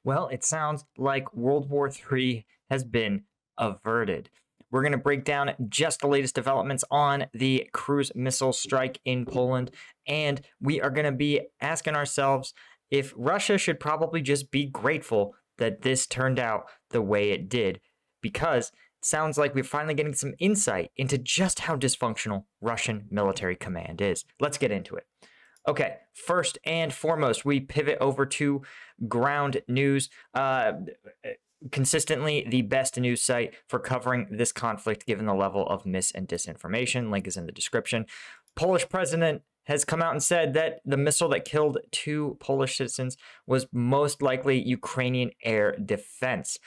Well, it sounds like World War III has been averted. We're going to break down just the latest developments on the cruise missile strike in Poland, and we are going to be asking ourselves if Russia should probably just be grateful that this turned out the way it did, because it sounds like we're finally getting some insight into just how dysfunctional Russian military command is. Let's get into it. Okay, first and foremost, we pivot over to ground news. Consistently the best news site for covering this conflict, given the level of mis and disinformation. Link is in the description. Polish president has come out and said that the missile that killed 2 Polish citizens was most likely Ukrainian air defense.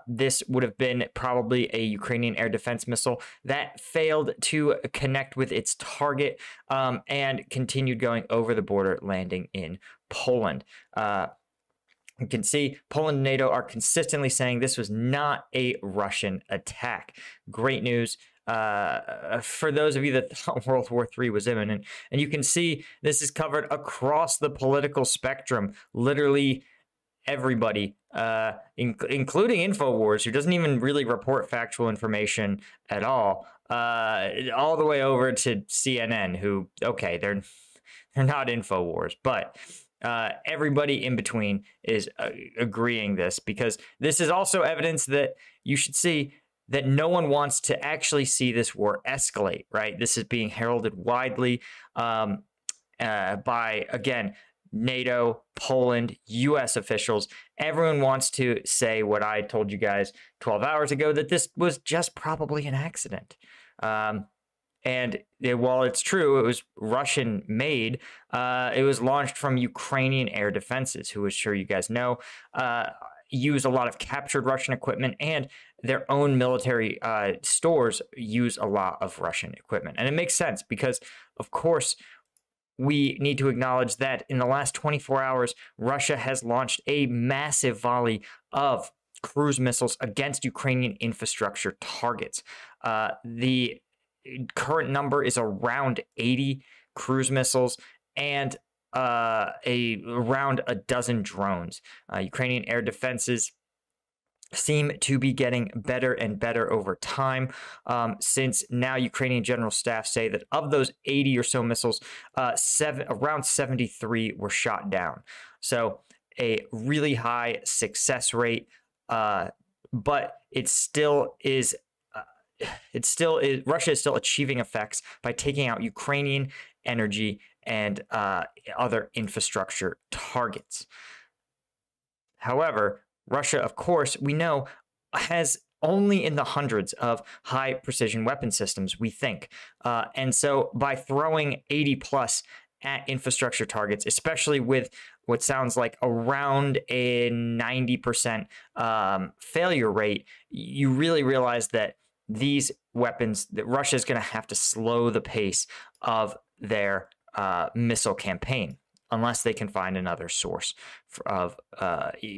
This would have been probably a Ukrainian air defense missile that failed to connect with its target and continued going over the border, landing in Poland. You can see Poland and NATO are consistently saying this was not a Russian attack. Great news for those of you that thought World War III was imminent. And you can see this is covered across the political spectrum. Literally everybody, including InfoWars, who doesn't even really report factual information at all the way over to CNN, who, okay, they're not InfoWars, but everybody in between is agreeing this, because this is also evidence that you should see that no one wants to actually see this war escalate, right? This is being heralded widely by, again, NATO, Poland, U.S. officials. Everyone wants to say what I told you guys 12 hours ago, that this was just probably an accident. And while it's true, it was Russian made, it was launched from Ukrainian air defenses, who, as sure you guys know, use a lot of captured Russian equipment, and their own military stores use a lot of Russian equipment. And it makes sense because, of course, we need to acknowledge that in the last 24 hours, Russia has launched a massive volley of cruise missiles against Ukrainian infrastructure targets. The current number is around 80 cruise missiles and around a dozen drones. Ukrainian air defenses seem to be getting better and better over time, since now Ukrainian general staff say that of those 80 or so missiles, around 73 were shot down. So a really high success rate, but it still is. Russia is still achieving effects by taking out Ukrainian energy and other infrastructure targets. However, Russia, of course, we know, has only in the hundreds of high precision weapon systems, we think. And so by throwing 80 plus at infrastructure targets, especially with what sounds like around a 90% failure rate, you really realize that these weapons, that Russia is going to have to slow the pace of their missile campaign, unless they can find another source of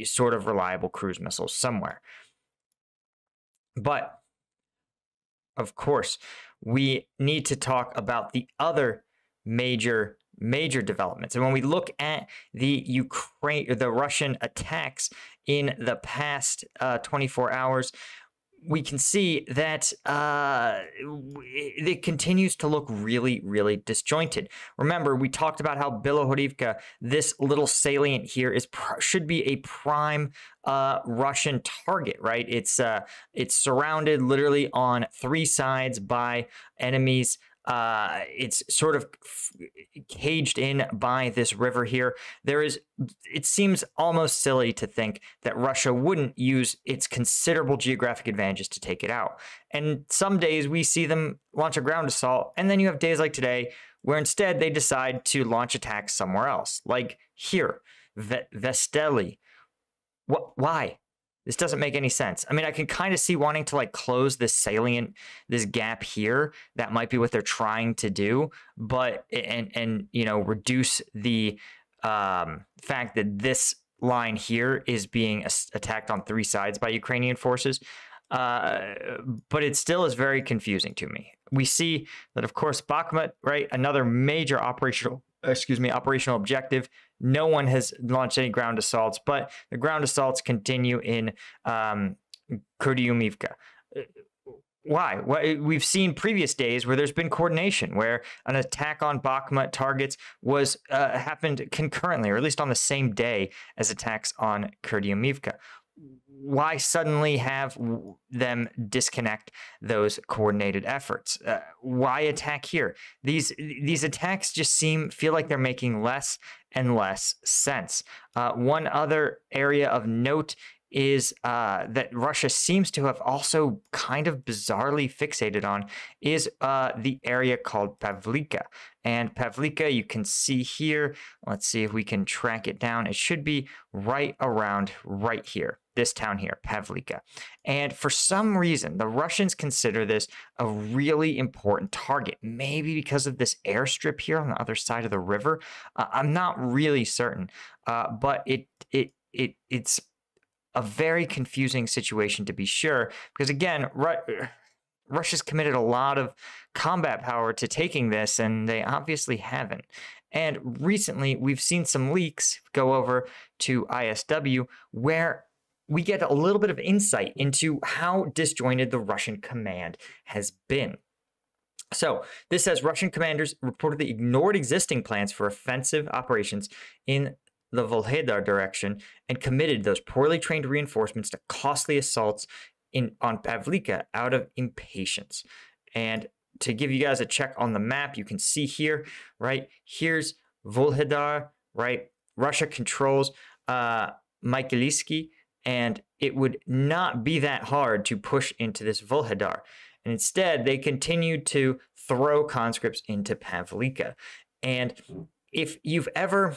sort of reliable cruise missiles somewhere. But, of course, we need to talk about the other major developments. And when we look at the Russian attacks in the past 24 hours, we can see that it continues to look really, really disjointed. Remember, we talked about how Bilohorivka, this little salient here, should be a prime Russian target, right? It's surrounded literally on 3 sides by enemies. It's sort of caged in by this river here. It seems almost silly to think that Russia wouldn't use its considerable geographic advantages to take it out. And some days we see them launch a ground assault, and then you have days like today where instead they decide to launch attacks somewhere else, like here, Vesteli. Why? This doesn't make any sense. I mean, I can kind of see wanting to close this salient, this gap here. That might be what they're trying to do, but and reduce the fact that this line here is being attacked on 3 sides by Ukrainian forces. But it still is very confusing to me. We see that, of course, Bakhmut, right, another major operational objective, no one has launched any ground assaults, but the ground assaults continue in Kurdyumivka. Why? We've seen previous days where there's been coordination, where an attack on Bakhmut targets was happened concurrently, or at least on the same day as attacks on Kurdyumivka. Why suddenly have them disconnect those coordinated efforts? Why attack here? These attacks just feel like they're making less and less sense. One other area of note is that Russia seems to have also kind of bizarrely fixated on is the area called Pavlika. And Pavlika, you can see here, let's see if we can track it down. It should be right around right here, this town here, Pavlika. And for some reason, the Russians consider this a really important target, maybe because of this airstrip here on the other side of the river. I'm not really certain, but it's a very confusing situation to be sure, because again, Russia's committed a lot of combat power to taking this, and they obviously haven't. And recently, we've seen some leaks go over to ISW where we get a little bit of insight into how disjointed the Russian command has been. So this says Russian commanders reportedly ignored existing plans for offensive operations in the Volhedar direction and committed those poorly trained reinforcements to costly assaults on Pavlika out of impatience. And to give you guys a check on the map, you can see here, right? Here's Volhedar, right? Russia controls Mykolaiv, and it would not be that hard to push into this Volhedar. And instead, they continued to throw conscripts into Pavlika. And if you've ever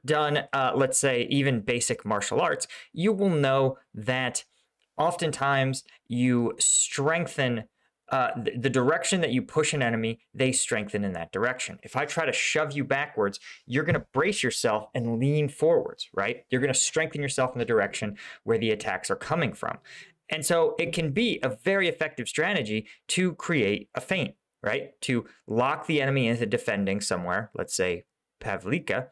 done, let's say, even basic martial arts, you will know that oftentimes you strengthen the direction that you push an enemy, they strengthen in that direction. If I try to shove you backwards, you're going to brace yourself and lean forwards, right? You're going to strengthen yourself in the direction where the attacks are coming from. And so it can be a very effective strategy to create a feint, right? To lock the enemy into defending somewhere, let's say Pavlivka,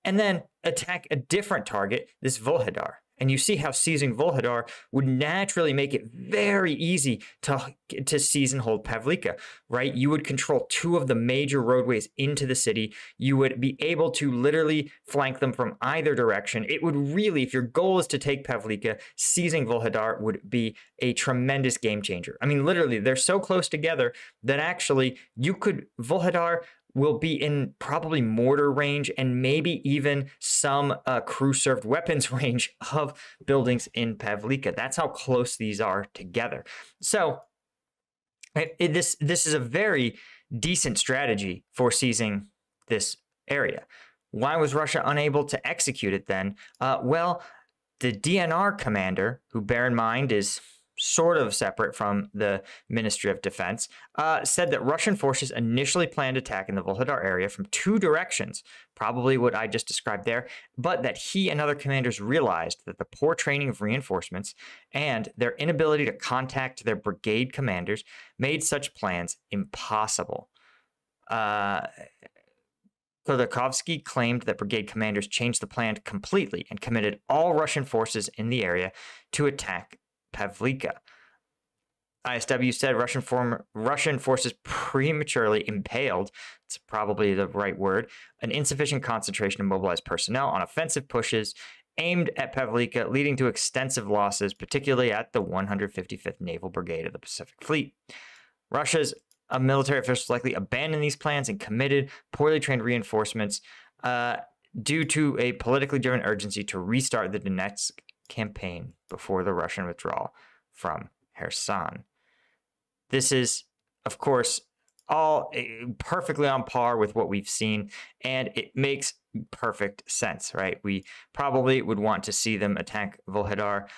and then attack a different target, this Volhedar. And you see how seizing Volhedar would naturally make it very easy to seize and hold Pavlika, right? You would control two of the major roadways into the city. You would be able to literally flank them from either direction. It would really, if your goal is to take Pavlika, seizing Volhedar would be a tremendous game changer. I mean, literally, they're so close together that actually Volhedar will be in probably mortar range and maybe even some crew-served weapons range of buildings in Pavlika. That's how close these are together. So this is a very decent strategy for seizing this area. Why was Russia unable to execute it then? Well, the DNR commander, who bear in mind is sort of separate from the Ministry of Defense, said that Russian forces initially planned attack in the Volhedar area from two directions, probably what I just described there, but that he and other commanders realized that the poor training of reinforcements and their inability to contact their brigade commanders made such plans impossible. Khodorkovsky claimed that brigade commanders changed the plan completely and committed all Russian forces in the area to attack Pavlika. ISW said Russian forces prematurely impaled, it's probably the right word, an insufficient concentration of mobilized personnel on offensive pushes aimed at Pavlika, leading to extensive losses, particularly at the 155th Naval Brigade of the Pacific Fleet. Russia's military officials likely abandoned these plans and committed poorly trained reinforcements due to a politically driven urgency to restart the Donetsk campaign before the Russian withdrawal from Kherson. This is, of course, all perfectly on par with what we've seen, and it makes perfect sense, right? We probably would want to see them attack Volhedar.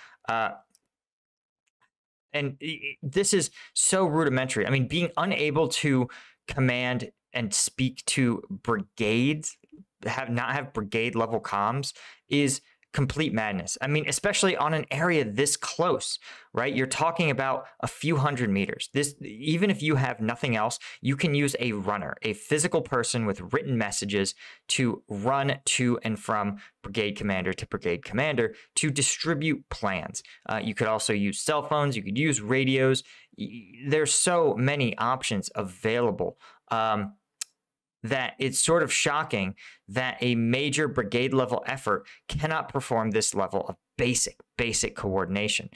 And this is so rudimentary. I mean, being unable to command and speak to brigades, not have brigade level comms, is complete madness. I mean, especially on an area this close, right? You're talking about a few hundred meters. This, even if you have nothing else, you can use a runner, a physical person with written messages to run to and from brigade commander to brigade commander to distribute plans. You could also use cell phones. You could use radios. There's so many options available. That it's sort of shocking that a major brigade level effort cannot perform this level of basic coordination.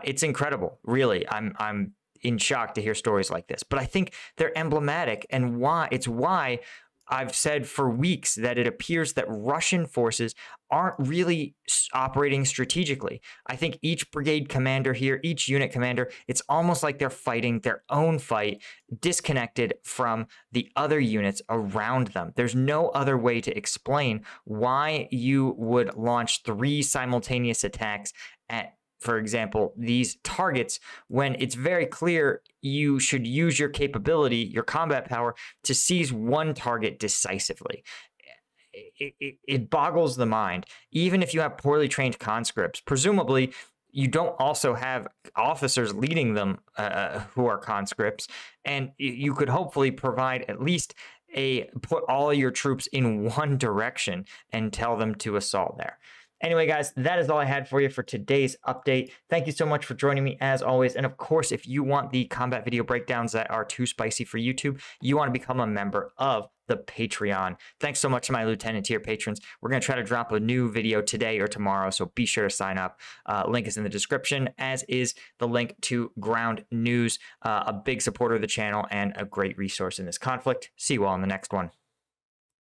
It's incredible, really. I'm in shock to hear stories like this, but I think they're emblematic, and why I've said for weeks that it appears that Russian forces aren't really operating strategically. I think each brigade commander here, each unit commander, it's almost like they're fighting their own fight, disconnected from the other units around them. There's no other way to explain why you would launch 3 simultaneous attacks at, for example, these targets, when it's very clear you should use your capability, your combat power, to seize one target decisively. It boggles the mind. Even if you have poorly trained conscripts, presumably you don't also have officers leading them who are conscripts, and you could hopefully provide at least put all your troops in one direction and tell them to assault there. Anyway, guys, that is all I had for you for today's update. Thank you so much for joining me as always. And of course, if you want the combat video breakdowns that are too spicy for YouTube, you want to become a member of the Patreon. Thanks so much to my Lieutenant tier patrons. We're going to try to drop a new video today or tomorrow, so be sure to sign up. Link is in the description, as is the link to Ground News, a big supporter of the channel and a great resource in this conflict. See you all in the next one.